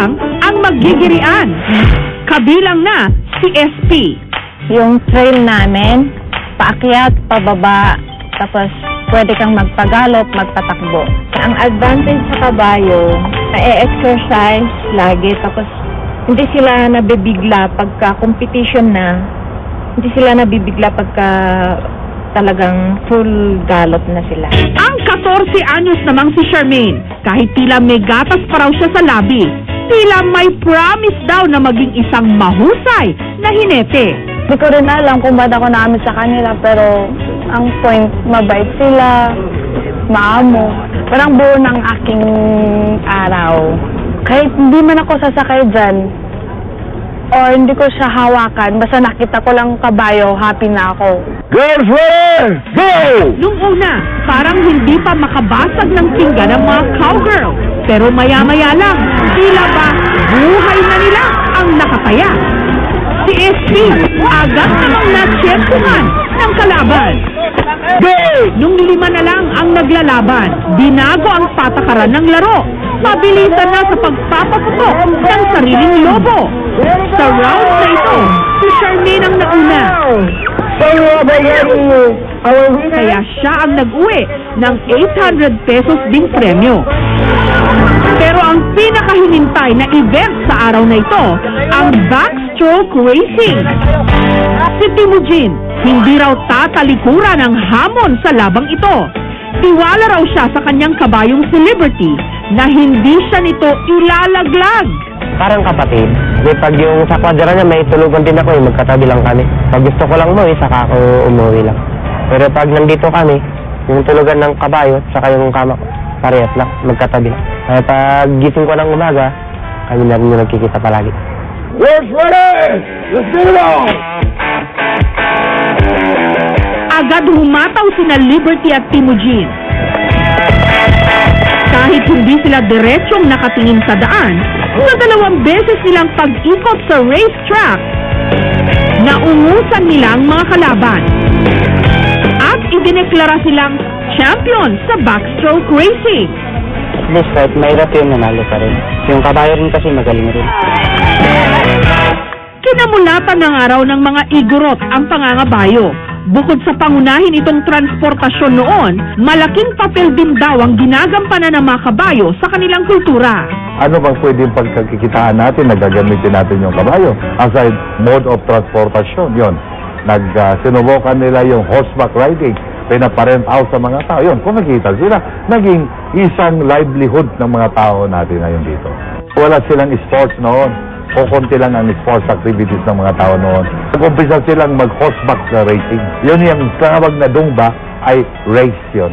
lang ang magigirian. Kabilang na si SP. Yung trail namin, paakyat, pababa, tapos pwede kang magpagalop, magpatakbo. Ang advantage sa kabayo, na-exercise lagi, tapos hindi sila nabibigla pagka competition na, hindi sila nabibigla pagka talagang full gallop na sila. Ang 14 anyos namang si Charmaine, kahit tila may gatas pa raw siya sa labi, tila may promise daw na maging isang mahusay na hinete. Hindi ko rin alam kung ba't ako namin sa kanila, pero ang point, mabait sila, maamo. Parang buo ng aking araw. Kahit hindi man ako sasakay dyan, or hindi ko siya hawakan, basta nakita ko lang kabayo, happy na ako. Girls, ready! Go! Nung una, parang hindi pa makabasag ng pinggan ng mga cowgirl. Pero maya-maya lang, tila ba buhay na nila ang nakataya. Si SP, agad namang natsyempuhan ng kalaban. Go! Nung 5 na lang ang naglalaban, binago ang patakaran ng laro. Mabilisan na sa pagpapaputok ng sariling lobo. Sa round na ito, si Charmaine ang nauna. Kaya siya ang nag-uwi ng 800 pesos ding premyo. Pero ang pinakahinintay na event sa araw na ito, ang backstroke racing. Si Timujin, hindi raw tatalikuran ng hamon sa labang ito. Tiwala raw siya sa kanyang kabayong si Liberty na hindi siya nito ilalaglag. Parang kapatid. Pag yung sa kwadra niya, may tulugan din ako, magkatabi lang kami. Pag gusto ko lang umuwi, saka ako umuwi lang. Pero pag nandito kami, yung tulugan ng kabayo, saka yung kama ko, parehas lang, magkatabi lang. Kaya pag gising ko ng umaga, kami na rin yung nagkikita palagi. Let's ready! Let's get it on! Agad humataw sina Liberty at Timujin. Kahit hindi sila diretsong nakatingin sa daan, sa 2 beses nilang pag-ikot sa racetrack, naungusan nila ang mga kalaban. At idineklara silang champion sa backstroke racing. At least kahit mahirap yung nanalo pa rin. Yung kabayo rin kasi magaling rin. Kinamulatan ng araw ng mga igorot ang pangangabayo. Bukod sa pangunahin itong transportasyon noon, malaking papel din daw ang ginagampanan ng mga kabayo sa kanilang kultura. Ano bang pwedeng pagkakikitaan natin na gagamitin natin yung kabayo? Aside mode of transportation, yon. Sinubukan nila yung horseback riding, pinaparent out sa mga tao. Yun, kung nakita sila, naging isang livelihood ng mga tao natin ngayon dito. Wala silang sports noon. Kukunti lang ang sports activities ng mga tao noon. Nag-umpisa silang mag-horseback racing. Yun yung tawag na dungba ay race yun.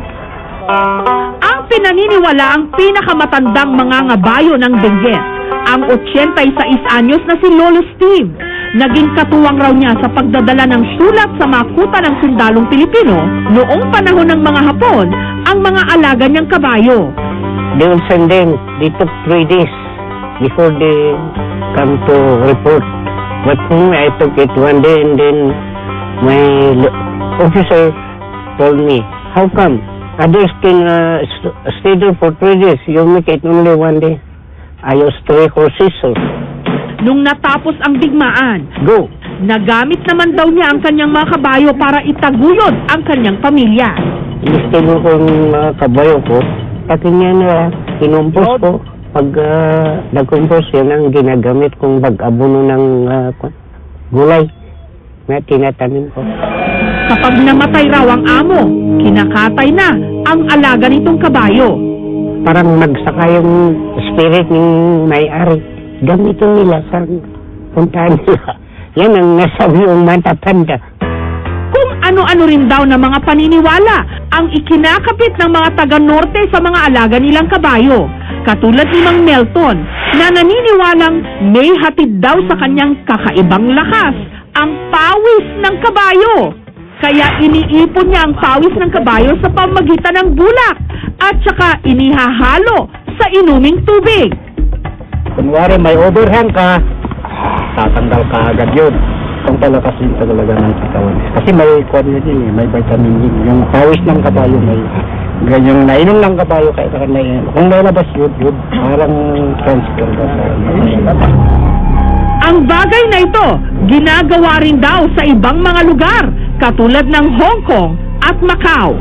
Ang pinaniniwala ang pinakamatandang mga ngabayo ng Benguet, ang 86 anyos na si Lolo Steve. Naging katuwang raw niya sa pagdadala ng sulat sa makuta ng sundalong Pilipino noong panahon ng mga Hapon ang mga alaga niyang kabayo. They will send them, they took 3 days before they come to report. But for me, I took it 1 day and then my officer told me, how come? Others can stay there for 3 days. You make it only 1 day. I used 3 horses. So. Nung natapos ang digmaan, Go! nagamit naman daw niya ang kanyang mga kabayo para itaguyod ang kanyang pamilya. Gusto mo kong kabayo ko, pati niya na kinumpos ko. Pag nag-compose, yan ang ginagamit kong pag-abono ng gulay na tinatanim ko. Kapag namatay raw ang amo, kinakatay na ang alaga nitong kabayo. Parang magsaka yung spirit ng may-ari. Gamitin nila sa puntahan nila. Yan ang nasabi yung matatanda. Kung ano-ano rin daw na mga paniniwala ang ikinakapit ng mga taga-norte sa mga alaga nilang kabayo. Katulad ni Mang Melton na naniniwalang may hatid daw sa kanyang kakaibang lakas ang pawis ng kabayo. Kaya iniipon niya ang pawis ng kabayo sa pamagitan ng bulak at saka inihahalo sa inuming tubig. Kunwari may overhang ka, tatanggal ka agad yun. Ang talakas talaga ng katawan. Kasi may kwan yun, may vitamin yun. Yung pawis ng kabayo Ganyang nainom ng kabayo kahit na nainom. Kung lalabas yun, parang transfer ka sa Ang bagay na ito, ginagawa rin daw sa ibang mga lugar, katulad ng Hong Kong at Macau.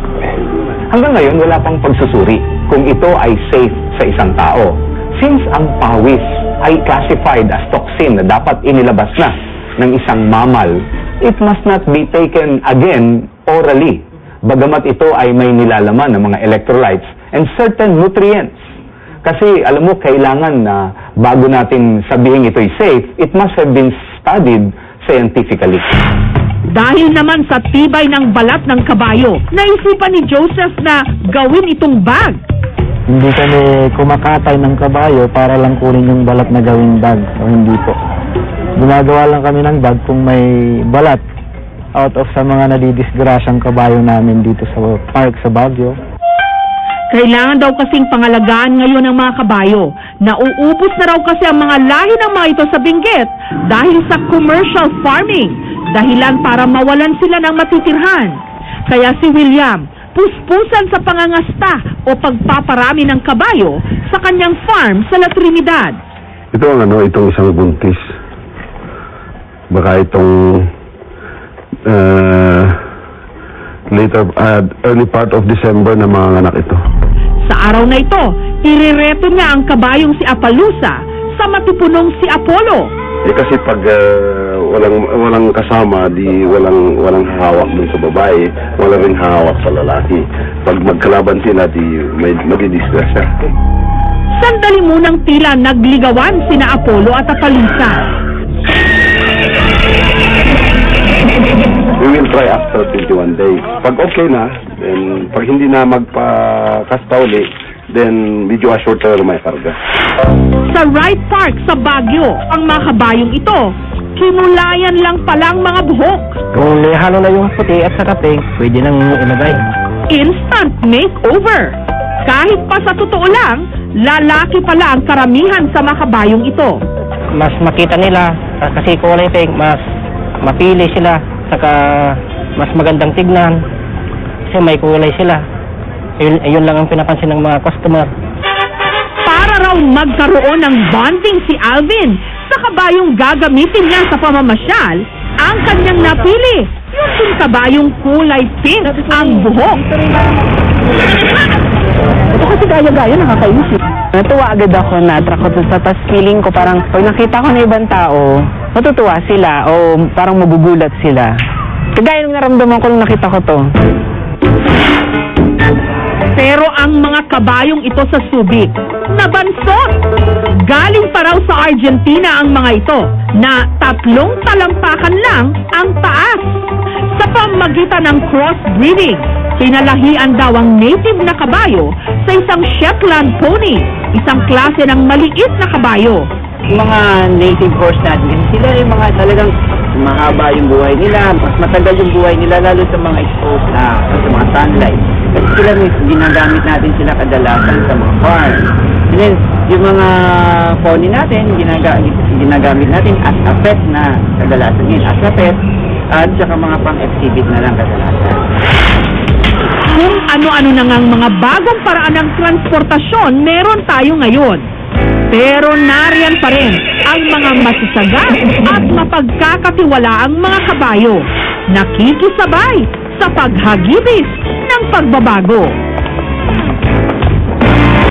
Hanggang ngayon, wala pang pagsusuri kung ito ay safe sa isang tao. Since ang pawis ay classified as toxin na dapat inilabas na ng isang mammal, it must not be taken again orally. Bagamat ito ay may nilalaman ng mga electrolytes and certain nutrients. Kasi alam mo, kailangan na bago natin sabihin ito'y safe, it must have been studied scientifically. Dahil naman sa tibay ng balat ng kabayo, naisipan ni Joseph na gawin itong bag. Hindi kami kumakatay ng kabayo para lang kunin yung balat na gawing bag. O hindi po. Gumagawa lang kami ng bag kung may balat out of sa mga nadidisgrasyang kabayo namin dito sa park sa Baguio. Kailangan daw kasing pangalagaan ngayon ng mga kabayo. Nauubos na raw kasi ang mga lahi ng mga ito sa Benguet dahil sa commercial farming. Dahilan para mawalan sila ng matitirhan. Kaya si William, puspusan sa pangangasta o pagpaparami ng kabayo sa kanyang farm sa La Trinidad. Ito ang itong isang buntis. Baka itong early part of December na mga anak ito. Sa araw na ito, irereto niya ang kabayong si Appaloosa sa matipunong si Apollo. Kasi pag walang kasama, di walang hawak dun sa babae, wala ring hawak sa lalaki. Pag magkalaban sila, di magdidisgrasya. Sandali munang tila nagligawan sina Apollo at Appaloosa. We will try after 21 days. Pag okay na, then pag hindi na magpa-kasta uli, then medyo shorter may karga. Sa Wright Park sa Baguio, ang mga kabayong ito, kinulayan lang palang mga buhok. Kung halo na yung puti at saka pink, pwede nang ilagay. Instant makeover. Kahit pa sa totoo lang, lalaki pala ang karamihan sa mga kabayong ito. Mas makita nila kasi kulay pink, mas mapili sila, saka mas magandang tignan kasi may kulay sila. Yun lang ang pinapansin ng mga customer. Para raw magkaroon ng bonding si Alvin sa kabayong gagamitin niya sa pamamasyal, ang kanyang napili, yung kabayong kulay pink ang buhok. Ito kasi gaya-gaya, nakakainis eh. Natuwa agad ako, na-attract ko sa tas feeling ko parang pag nakita ko na ibang tao, matutuwa sila o parang magugulat sila. Kagaya nung naramdaman ko nung nakita ko to. Pero ang mga kabayong ito sa Subic, nabansot. Galing pa raw sa Argentina ang mga ito na 3 talampakan lang ang taas. Sa pamagitan ng crossbreeding, pinalahian daw ang native na kabayo sa isang Shetland pony, isang klase ng maliit na kabayo. Mga native horse natin, sila yung mga talagang mahaba yung buhay nila, mas matagal yung buhay nila lalo sa mga exposed na sa mga sunlight. Kasi sila ginagamit natin sila kadalasan sa mga farm. And then, yung mga pony natin, ginagamit natin as a pet na kadalasan yun, as a pet, at saka mga pang-exhibit na lang kadalasan. Kung ano-ano na ngang mga bagong paraan ng transportasyon meron tayo ngayon. Pero nariyan pa rin ang mga masisaga at mapagkakatiwalaang mga kabayo, nakikisabay sa paghagibis ng pagbabago.